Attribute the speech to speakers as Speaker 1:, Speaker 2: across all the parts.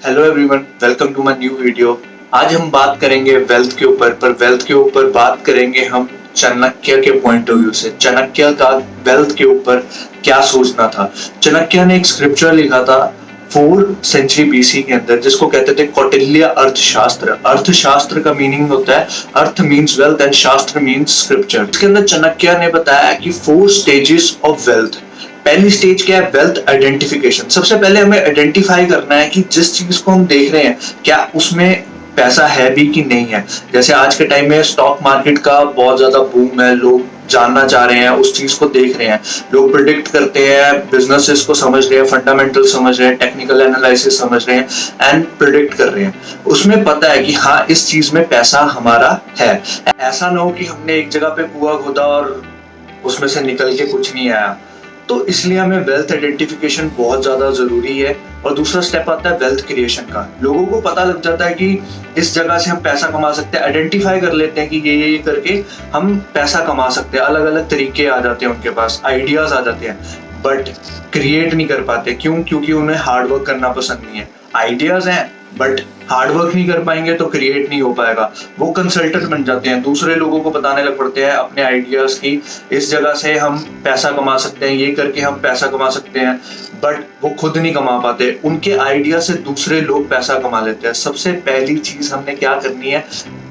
Speaker 1: Hello everyone, welcome to my new video. आज हम बात करेंगे वेल्थ के ऊपर, पर वेल्थ के ऊपर बात करेंगे हम चाणक्य के पॉइंट ऑफ व्यू से। चाणक्य का वेल्थ के ऊपर क्या सोचना था। चाणक्य ने एक स्क्रिप्चर लिखा था 4th सेंचुरी बीसी के अंदर, जिसको कहते थे कौटिल्य अर्थशास्त्र। अर्थशास्त्र का मीनिंग होता है अर्थ मीन्स वेल्थ एंड शास्त्र मीन्स स्क्रिप्चर। इसके अंदर चाणक्य ने बताया कि 4 स्टेजेस ऑफ वेल्थ। पहली स्टेज क्या है? Wealth identification. सबसे पहले हमें आइडेंटिफाई करना है कि जिस चीज को हम देख रहे हैं क्या उसमें पैसा है भी कि नहीं है। जैसे आज के टाइम में स्टॉक मार्केट का बहुत ज्यादा बूम है, लोग जानना चाह रहे हैं, उस चीज को देख रहे हैं, लोग प्रिडिक्ट करते हैं, बिजनेसेस को समझ रहे हैं, फंडामेंटल समझ रहे हैं, टेक्निकल एनालिसिस समझ रहे हैं एंड प्रिडिक्ट कर रहे हैं। उसमें पता है कि हाँ, इस चीज में पैसा हमारा है। ऐसा ना हो कि हमने एक जगह पे कुआं खोदा और उसमें से निकल के कुछ नहीं आया। तो इसलिए हमें वेल्थ आइडेंटिफिकेशन बहुत ज्यादा जरूरी है। और दूसरा स्टेप आता है वेल्थ क्रिएशन का। लोगों को पता लग जाता है कि इस जगह से हम पैसा कमा सकते हैं, आइडेंटिफाई कर लेते हैं कि ये करके हम पैसा कमा सकते हैं। अलग अलग तरीके आ जाते हैं, उनके पास आइडियाज आ जाते हैं, बट क्रिएट नहीं कर पाते। क्यों? क्योंकि उन्हें हार्डवर्क करना पसंद नहीं है। आइडियाज हैं बट हार्डवर्क नहीं कर पाएंगे तो क्रिएट नहीं हो पाएगा। वो कंसल्टेंट बन जाते हैं, दूसरे लोगों को बताने लग पड़ते हैं अपने आइडियाज की, इस जगह से हम पैसा कमा सकते हैं, ये करके हम पैसा कमा सकते हैं, बट वो खुद नहीं कमा पाते। उनके आइडिया से दूसरे लोग पैसा कमा लेते हैं। सबसे पहली चीज हमने क्या करनी है?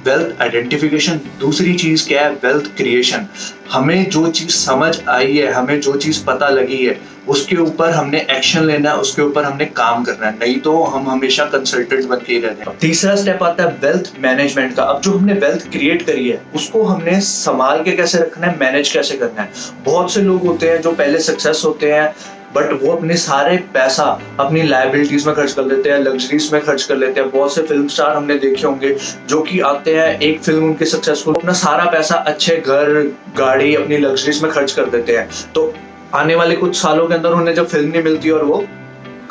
Speaker 1: Wealth identification. दूसरी चीज क्या है? Wealth creation. हमें जो चीज समझ आई है, हमें जो चीज पता लगी है, उसके ऊपर हमने एक्शन लेना है, उसके ऊपर हमने काम करना है, नहीं तो हम हमेशा कंसल्टेंट बन के ही रहते हैं। तीसरा स्टेप आता है वेल्थ मैनेजमेंट का। अब जो हमने वेल्थ क्रिएट करी है उसको हमने संभाल के कैसे रखना है, मैनेज कैसे करना है। बहुत से लोग होते हैं जो पहले सक्सेस होते हैं बट वो अपने सारे पैसा अपनी लायबिलिटीज में खर्च कर लेते हैं, लग्जरीज में खर्च कर लेते हैं। बहुत से फिल्म स्टार हमने देखे होंगे जो कि आते हैं, एक फिल्म उनकी सक्सेसफुल, अपना सारा पैसा अच्छे घर, गाड़ी, अपनी लग्जरीज में खर्च कर देते हैं। तो आने वाले कुछ सालों के अंदर उन्हें जब फिल्म नहीं मिलती और वो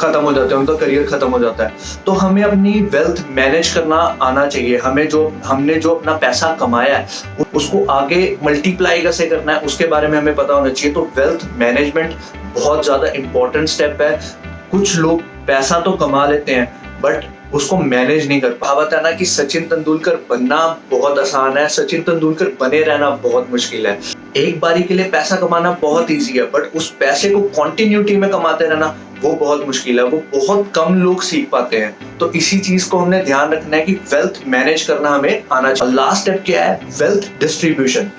Speaker 1: खत्म हो जाते हैं, उनका करियर खत्म हो जाता है। तो हमें अपनी वेल्थ मैनेज करना आना चाहिए। हमने जो अपना पैसा कमाया है उसको आगे मल्टीप्लाई कैसे करना है उसके बारे में हमें पता होना चाहिए। तो वेल्थ मैनेजमेंट बहुत ज्यादा इंपॉर्टेंट स्टेप है। कुछ लोग पैसा तो कमा लेते हैं बट उसको मैनेज नहीं कर पावत है ना कि सचिन तेंदुलकर बनना बहुत आसान है, सचिन तेंदुलकर बने रहना बहुत मुश्किल है। एक बारी के लिए पैसा कमाना बहुत इजी है बट उस पैसे को कंटिन्यूटी में कमाते रहना वो बहुत मुश्किल है। वो बहुत कम लोग सीख पाते हैं। तो इसी चीज को हमने ध्यान रखना है कि वेल्थ मैनेज करना हमें आना चाहिए। लास्ट स्टेप क्या है? Wealth distribution.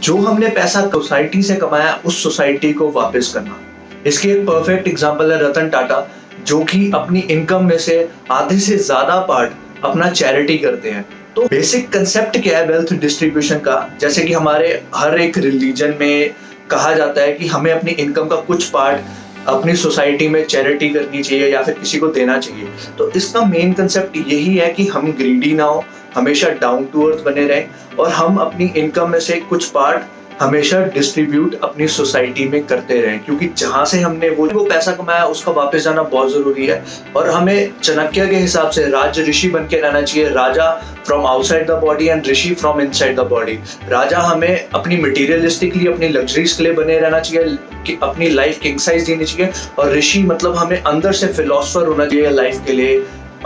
Speaker 1: जो हमने पैसा सोसाइटी से कमाया उस सोसाइटी को वापस करना। इसकी एक परफेक्ट एग्जांपल है रतन टाटा, जो कि अपनी इनकम में से आधे से ज्यादा पार्ट अपना चैरिटी करते हैं। तो बेसिक कंसेप्ट क्या है वेल्थ डिस्ट्रीब्यूशन का? जैसे कि हमारे हर एक रिलीजन में कहा जाता है कि हमें अपनी इनकम का कुछ पार्ट अपनी सोसाइटी में चैरिटी करनी चाहिए या फिर किसी को देना चाहिए। तो इसका मेन कंसेप्ट यही है कि हम ग्रीडी ना हो, हमेशा डाउन टू अर्थ बने रहें और हम अपनी इनकम में से कुछ पार्ट हमेशा डिस्ट्रीब्यूट अपनी सोसाइटी में करते रहें। क्योंकि जहां से हमने वो पैसा कमाया उसका वापस जाना बहुत जरूरी है। और हमें चाणक्य के हिसाब से राज ऋषि बन के रहना चाहिए। Raja from outside the body and rishi from inside the body. राजा हमें अपनी मटीरियलिस्टिकली, अपनी लग्जरीज के लिए बने रहना चाहिए, कि अपनी लाइफ किंग साइज जीनी चाहिए। और ऋषि मतलब हमें अंदर से फिलोसफर होना चाहिए लाइफ के लिए,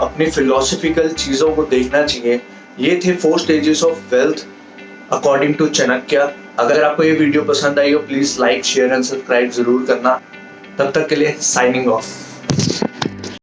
Speaker 1: अपनी फिलोसफिकल चीजों को देखना चाहिए। ये थे 4 stages of wealth according to Chanakya. अगर आपको ये वीडियो पसंद आई हो please like, share and subscribe जरूर करना। तब तक के लिए साइनिंग ऑफ।